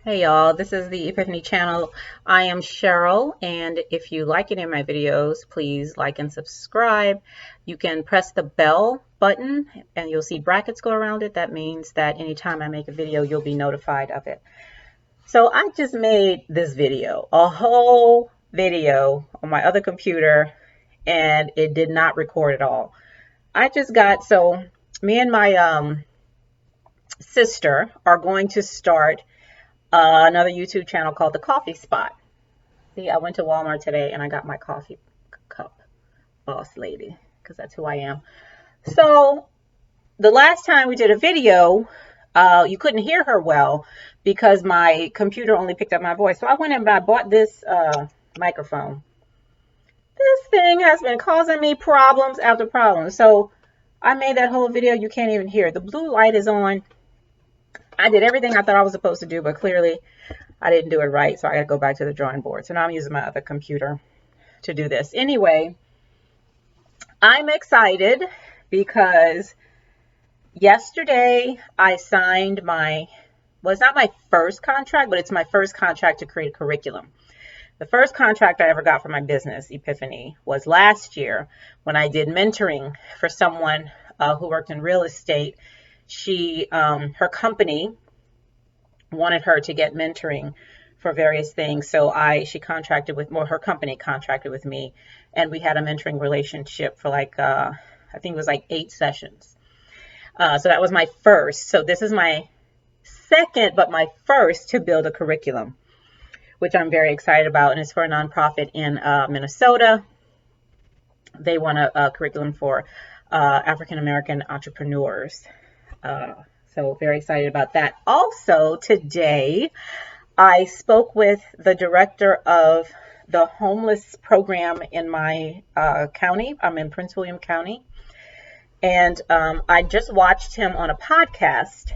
Hey y'all, this is the Epiphany channel. I am Cheryl, and if you like any of my videos, please like and subscribe. You can press the bell button and you'll see brackets go around it. That means that anytime I make a video, you'll be notified of it. So I just made this video, a whole video on my other computer, and it did not record at all. So me and my sister are going to start another YouTube channel called The Coffee Spot. See, I went to Walmart today and I got my coffee cup, boss lady, because that's who I am. So the last time we did a video, you couldn't hear her well because my computer only picked up my voice. So I went and I bought this microphone. This thing has been causing me problems after problems. So I made that whole video. You can't even hear it. The blue light is on. I did everything I thought I was supposed to do, but clearly I didn't do it right, so I got to go back to the drawing board. So now I'm using my other computer to do this. Anyway, I'm excited because yesterday I signed it's not my first contract, but it's my first contract to create a curriculum. The first contract I ever got for my business, Ypifany, was last year when I did mentoring for someone who worked in real estate. Her company wanted her to get mentoring for various things. So her company contracted with me, and we had a mentoring relationship for I think it was like 8 sessions. So that was my first. So this is my second, but my first to build a curriculum, which I'm very excited about. And it's for a nonprofit in Minnesota. They want a curriculum for African-American entrepreneurs. So very excited about that. Also today, I spoke with the director of the homeless program in my county. I'm in Prince William County. And I just watched him on a podcast,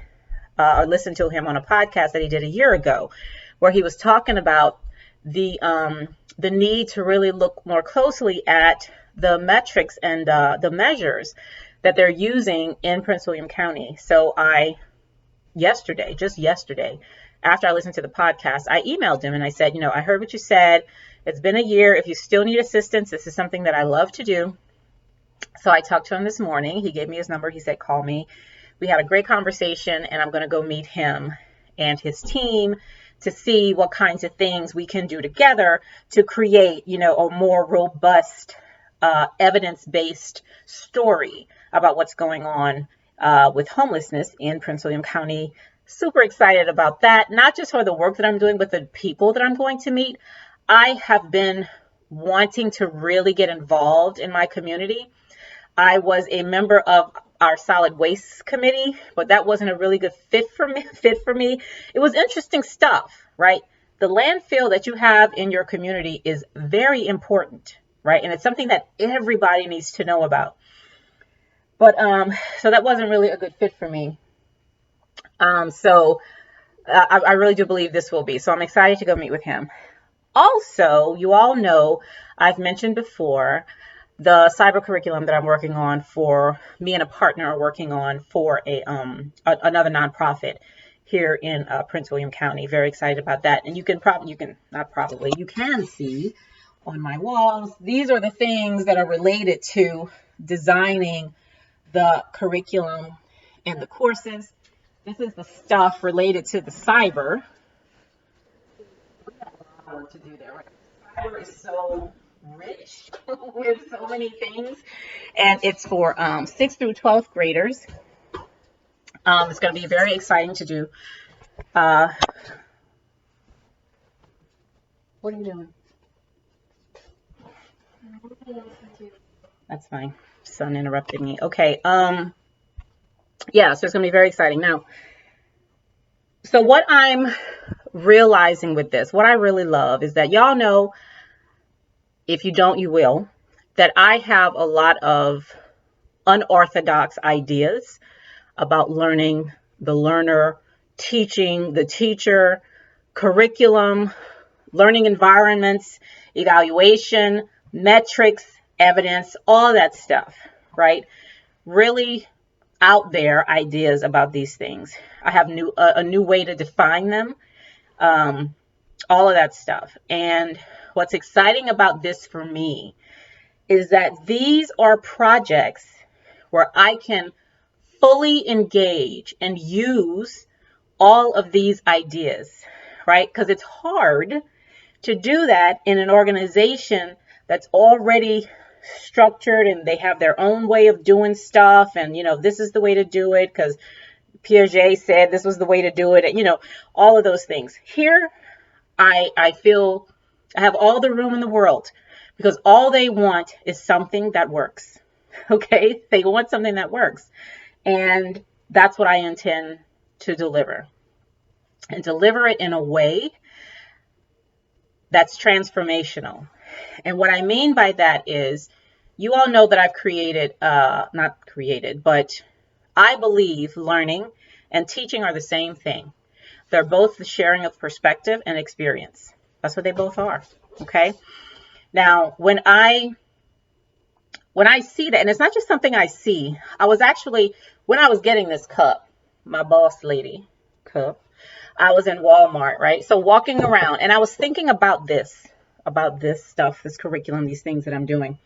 or listened to him on a podcast that he did a year ago, where he was talking about the need to really look more closely at the metrics and the measures that they're using in Prince William County. So just yesterday, after I listened to the podcast, I emailed him and I said, I heard what you said. It's been a year. If you still need assistance, this is something that I love to do. So I talked to him this morning. He gave me his number. He said, call me. We had a great conversation, and I'm going to go meet him and his team to see what kinds of things we can do together to create, a more robust, evidence-based story about what's going on with homelessness in Prince William County. Super excited about that, not just for the work that I'm doing, but the people that I'm going to meet. I have been wanting to really get involved in my community. I was a member of our solid waste committee, but that wasn't a really good fit for me. It was interesting stuff, right? The landfill that you have in your community is very important, right? And it's something that everybody needs to know about. But so that wasn't really a good fit for me. So I really do believe this will be. So I'm excited to go meet with him. Also, you all know, I've mentioned before, the cyber curriculum that I'm working on for me and a partner are working on for another nonprofit here in Prince William County. Very excited about that. And you can see on my walls, these are the things that are related to designing the curriculum and the courses. This is the stuff related to the cyber. We have a lot of work to do there, right? Cyber is so rich with so many things, and it's for 6th through 12th graders. It's going to be very exciting to do. What are you doing? That's fine. Son interrupted me. Okay. Yeah, so it's going to be very exciting. Now, so what I'm realizing with this, what I really love is that y'all know, if you don't, you will, that I have a lot of unorthodox ideas about learning, the learner, teaching, the teacher, curriculum, learning environments, evaluation, metrics, evidence, all that stuff, right? Really out there ideas about these things. I have a new way to define them. all of that stuff. And what's exciting about this for me is that these are projects where I can fully engage and use all of these ideas, right? Because it's hard to do that in an organization that's already structured and they have their own way of doing stuff. And, this is the way to do it because Piaget said this was the way to do it. And, all of those things. Here, I feel I have all the room in the world because all they want is something that works. Okay? They want something that works. And that's what I intend to deliver. And deliver it in a way that's transformational. And what I mean by that is, you all know that I've but I believe learning and teaching are the same thing. They're both the sharing of perspective and experience. That's what they both are. Okay. Now, when I see that, and it's not just something I see, when I was getting this cup, my boss lady cup, I was in Walmart, right? So walking around, and I was thinking about this stuff, this curriculum, these things that I'm doing.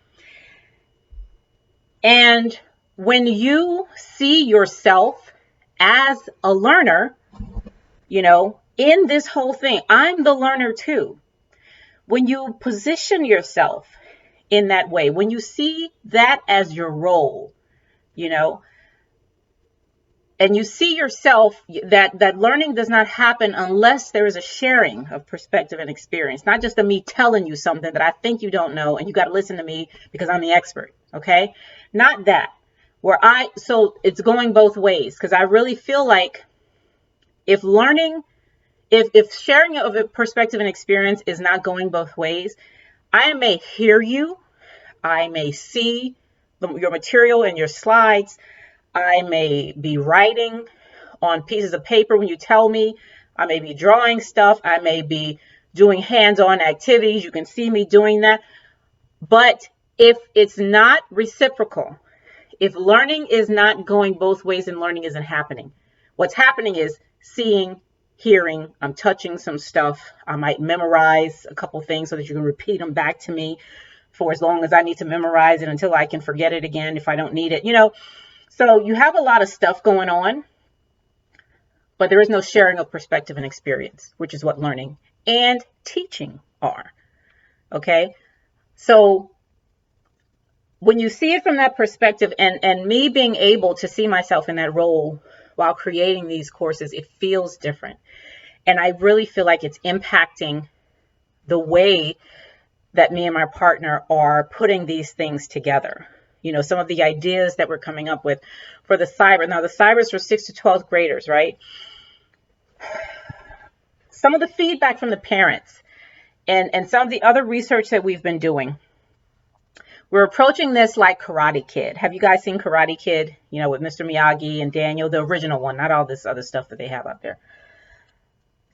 And when you see yourself as a learner, in this whole thing, I'm the learner too. When you position yourself in that way, when you see that as your role, and you see yourself that learning does not happen unless there is a sharing of perspective and experience, not just me telling you something that I think you don't know and you got to listen to me because I'm the expert. Okay. Not that so it's going both ways, because I really feel like if sharing of a perspective and experience is not going both ways, I may hear you, I may see your material and your slides, I may be writing on pieces of paper when you tell me, I may be drawing stuff, I may be doing hands-on activities, you can see me doing that. But if it's not reciprocal, if learning is not going both ways, then learning isn't happening. What's happening is seeing, hearing, I'm touching some stuff. I might memorize a couple things so that you can repeat them back to me for as long as I need to memorize it until I can forget it again if I don't need it. So you have a lot of stuff going on, but there is no sharing of perspective and experience, which is what learning and teaching are. Okay. So when you see it from that perspective, and me being able to see myself in that role while creating these courses, it feels different. And I really feel like it's impacting the way that me and my partner are putting these things together. Some of the ideas that we're coming up with for the cyber. Now, the cyber is for 6th to 12th graders, right? Some of the feedback from the parents and some of the other research that we've been doing, we're approaching this like Karate Kid. Have you guys seen Karate Kid? With Mr. Miyagi and Daniel, the original one, not all this other stuff that they have out there.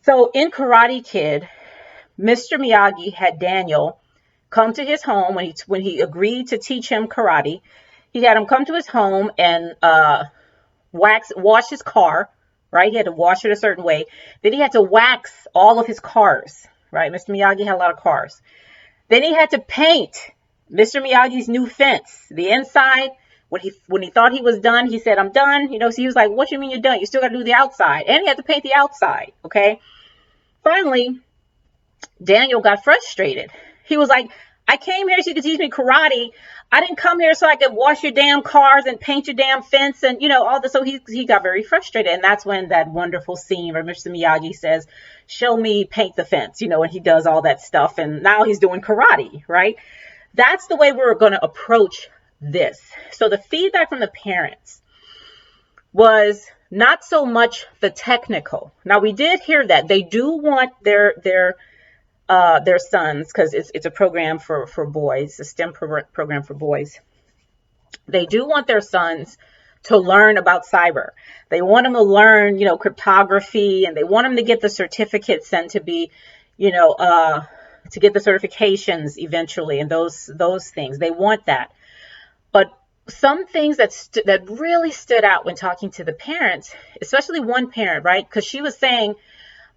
So in Karate Kid, Mr. Miyagi had Daniel come to his home when he agreed to teach him karate. He had him come to his home and wash his car, right? He had to wash it a certain way. Then he had to wax all of his cars, right? Mr. Miyagi had a lot of cars. Then he had to paint Mr. Miyagi's new fence, the inside. When he thought he was done, he said, "I'm done." So he was like, "What do you mean you're done? You still got to do the outside." And he had to paint the outside. Okay. Finally, Daniel got frustrated. He was like, "I came here so you could teach me karate. I didn't come here so I could wash your damn cars and paint your damn fence," and all this. So he got very frustrated. And that's when that wonderful scene where Mr. Miyagi says, "Show me paint the fence," and he does all that stuff. And now he's doing karate, right? That's the way we're going to approach this. So the feedback from the parents was not so much the technical. Now, we did hear that they do want their sons, because it's a program for boys, a STEM program for boys. They do want their sons to learn about cyber. They want them to learn, cryptography, and they want them to get the certificates and to be, to get the certifications eventually, and those things. They want that. But some things that really stood out when talking to the parents, especially one parent, right? Because she was saying,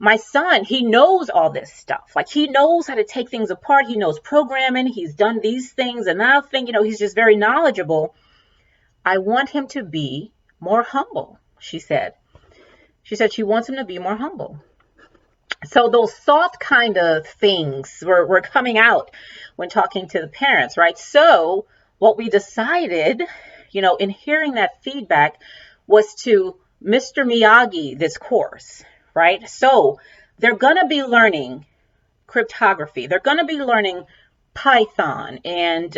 my son, he knows all this stuff. Like, he knows how to take things apart. He knows programming. He's done these things. And I think, he's just very knowledgeable. I want him to be more humble, she said. She said she wants him to be more humble. So those soft kind of things were coming out when talking to the parents, right? So what we decided, in hearing that feedback, was to Mr. Miyagi this course, right? So they're going to be learning cryptography. They're going to be learning Python and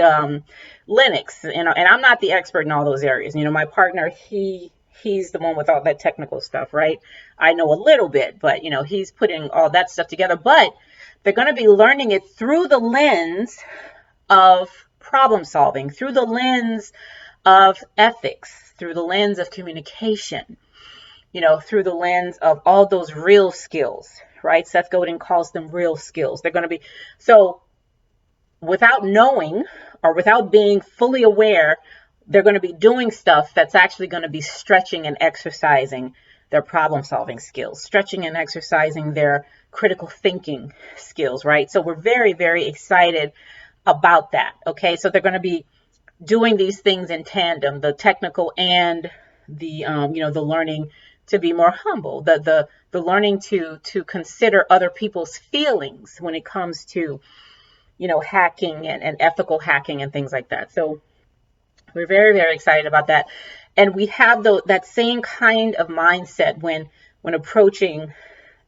Linux, and I'm not the expert in all those areas. My partner, he's the one with all that technical stuff, right? I know a little bit, but he's putting all that stuff together. But they're going to be learning it through the lens of problem solving, through the lens of ethics, through the lens of communication, through the lens of all those real skills, right? Seth Godin calls them real skills. They're going to be, so without knowing or without being fully aware, they're going to be doing stuff that's actually going to be stretching and exercising their problem solving skills, stretching and exercising their critical thinking skills, right? So we're very, very excited about that. Okay. So they're going to be doing these things in tandem, the technical and the, the learning to be more humble, the learning to consider other people's feelings when it comes to, hacking and ethical hacking and things like that. So we're very, very excited about that. And we have that same kind of mindset when approaching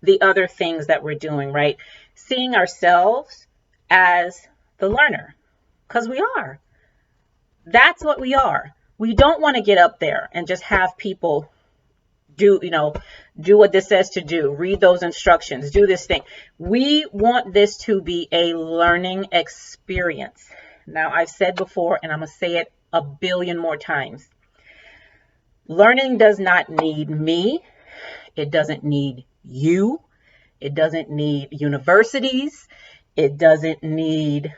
the other things that we're doing, right? Seeing ourselves as the learner, because we are. That's what we are. We don't want to get up there and just have people do what this says to do, read those instructions, do this thing. We want this to be a learning experience. Now, I've said before, and I'm going to say it a billion more times. Learning does not need me. It doesn't need you. It doesn't need universities. It doesn't need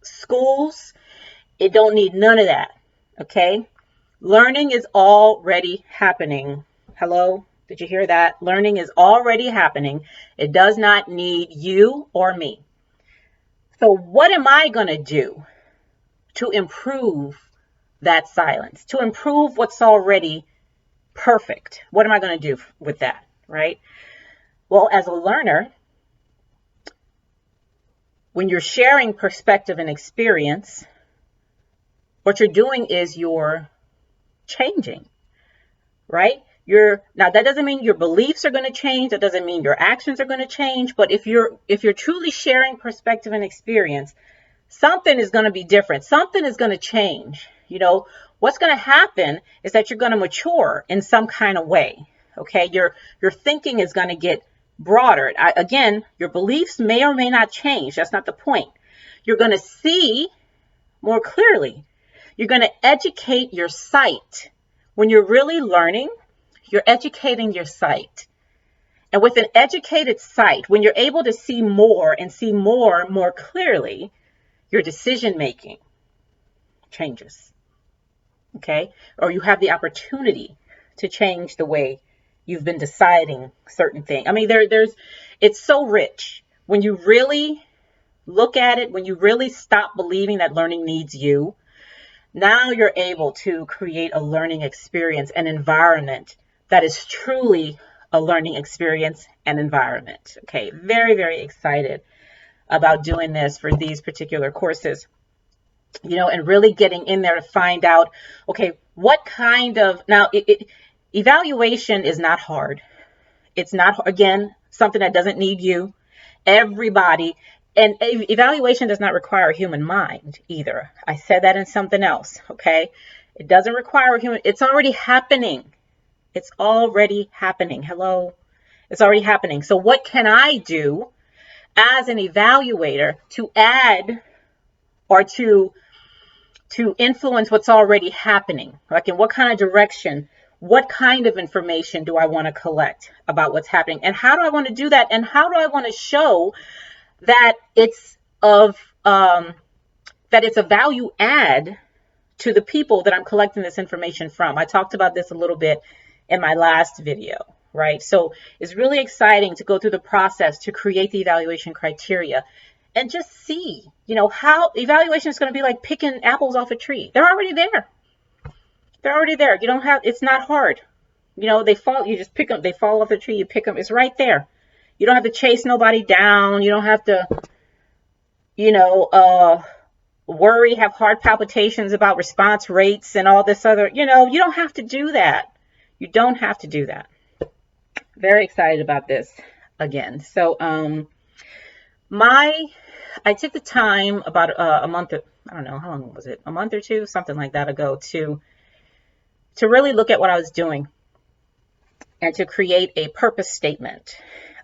schools. It don't need none of that. Okay? Learning is already happening. Hello? Did you hear that? Learning is already happening. It does not need you or me. So what am I going to do to improve that silence, to improve what's already perfect? What am I going to do with that, right? Well, as a learner, when you're sharing perspective and experience, what you're doing is you're changing, right? Now that doesn't mean your beliefs are going to change. That doesn't mean your actions are going to change. But if you're truly sharing perspective and experience, something is going to be different. Something is going to change. What's going to happen is that you're going to mature in some kind of way. Okay. Your thinking is going to get broader. Again, your beliefs may or may not change. That's not the point. You're going to see more clearly. You're going to educate your sight. When you're really learning, you're educating your sight. And with an educated sight, when you're able to see more and see more clearly, your decision making changes. Okay? Or you have the opportunity to change the way you've been deciding certain things. I mean, it's so rich. When you really look at it, when you really stop believing that learning needs you, now you're able to create a learning experience, an environment that is truly a learning experience and environment. Okay, very, very excited about doing this for these particular courses, and really getting in there to find out, okay, what kind of, now evaluation is not hard. It's not, again, something that doesn't need you, everybody. And evaluation does not require a human mind either. I said that in something else. Okay. It doesn't require a human. It's already happening. It's already happening. Hello. It's already happening. So what can I do as an evaluator to add or to influence what's already happening? Like, in what kind of direction, what kind of information do I want to collect about what's happening? And how do I want to do that? And how do I want to show that it's a value add to the people that I'm collecting this information from? I talked about this a little bit in my last video, right? So it's really exciting to go through the process to create the evaluation criteria and just see, how evaluation is going to be like picking apples off a tree. They're already there. They're already there. You don't have, it's not hard. They fall, you just pick them, they fall off the tree, you pick them, it's right there. You don't have to chase nobody down. You don't have to, worry, have heart palpitations about response rates and all this other, you don't have to do that. You don't have to do that. Very excited about this again. So, I took the time about a month, I don't know, how long was it? A month or two, something like that ago, to really look at what I was doing and to create a purpose statement.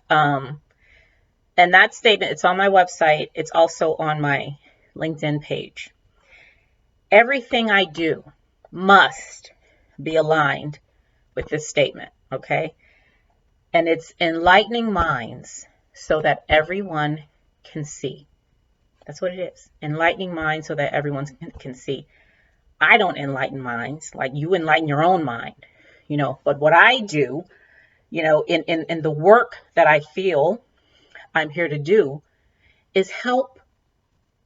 And that statement, it's on my website. It's also on my LinkedIn page. Everything I do must be aligned with this statement, okay? And it's enlightening minds so that everyone can see. That's what it is. Enlightening minds so that everyone can see. I don't enlighten minds like you enlighten your own mind, but what I do, in the work that I feel I'm here to do is help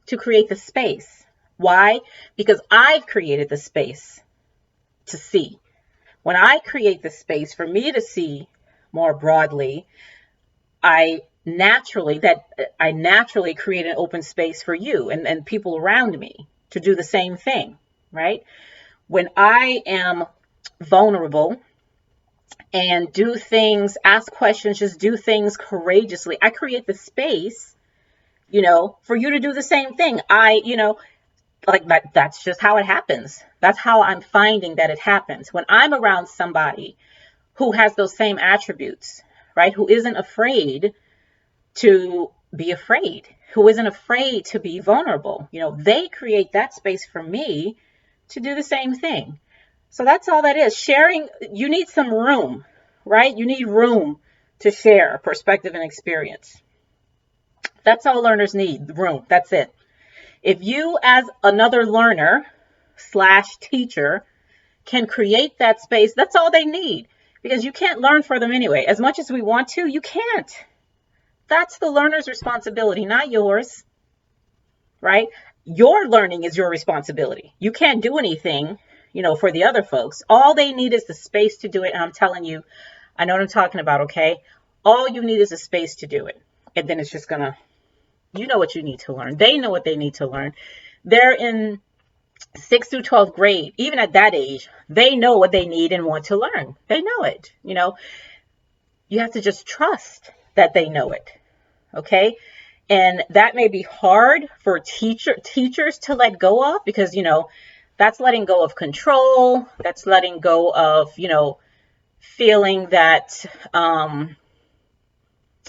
to create the space. Why? Because I've created the space to see. When I create the space for me to see more broadly, I naturally create an open space for you and people around me to do the same thing, right? When I am vulnerable and do things, ask questions, just do things courageously, I create the space, for you to do the same thing. Like that's just how it happens. That's how I'm finding that it happens. When I'm around somebody who has those same attributes, right? Who isn't afraid to be afraid, who isn't afraid to be vulnerable, they create that space for me to do the same thing. So that's all that is. Sharing, you need some room, right? You need room to share perspective and experience. That's all learners need, room. That's it. If you as another learner / teacher can create that space, that's all they need, because you can't learn for them anyway. As much as we want to, you can't. That's the learner's responsibility, not yours, right? Your learning is your responsibility. You can't do anything, for the other folks. All they need is the space to do it. And I'm telling you, I know what I'm talking about, okay? All you need is a space to do it. And then it's just gonna, you know what you need to learn. They know what they need to learn. They're in 6th through 12th grade. Even at that age, they know what they need and want to learn. They know it, You have to just trust that they know it, okay? And that may be hard for teachers to let go of, because, that's letting go of control. That's letting go of, feeling that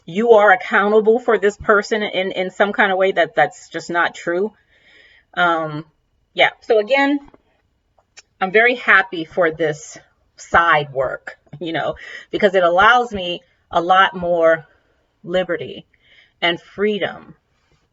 you are accountable for this person in some kind of way that's just not true. Yeah. So again, I'm very happy for this side work, because it allows me a lot more liberty and freedom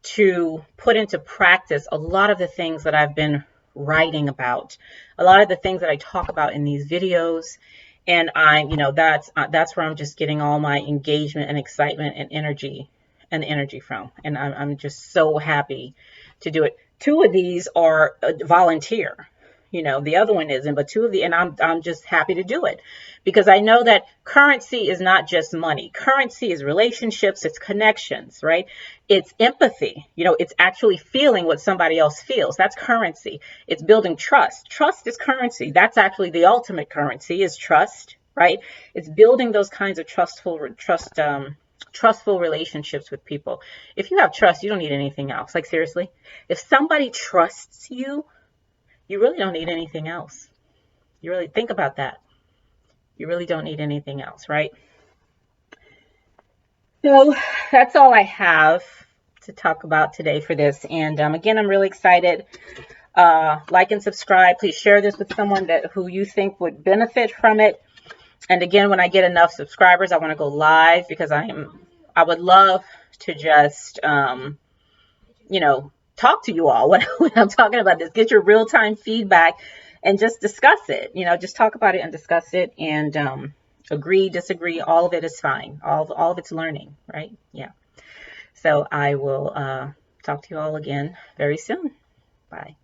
to put into practice a lot of the things that I've been writing about, a lot of the things that I talk about in these videos. And that's where I'm just getting all my engagement and excitement and energy from. And I'm just so happy to do it. 2 of these are volunteer. The other one isn't, but 2 of the, and I'm just happy to do it, because I know that currency is not just money. Currency is relationships, it's connections, right? It's empathy. It's actually feeling what somebody else feels. That's currency. It's building trust. Trust is currency. That's actually the ultimate currency, is trust, right? It's building those kinds of trustful relationships with people. If you have trust, you don't need anything else. Like, seriously, if somebody trusts you, you really don't need anything else. You really think about that. You really don't need anything else, right? So that's all I have to talk about today for this. And again, I'm really excited. Like and subscribe. Please share this with someone who you think would benefit from it. And again, when I get enough subscribers, I want to go live, because I would love to just, talk to you all when I'm talking about this. Get your real-time feedback and just discuss it. Just talk about it and discuss it. And Agree, disagree, all of it is fine. All of it's learning, right? Yeah. So I will talk to you all again very soon. Bye.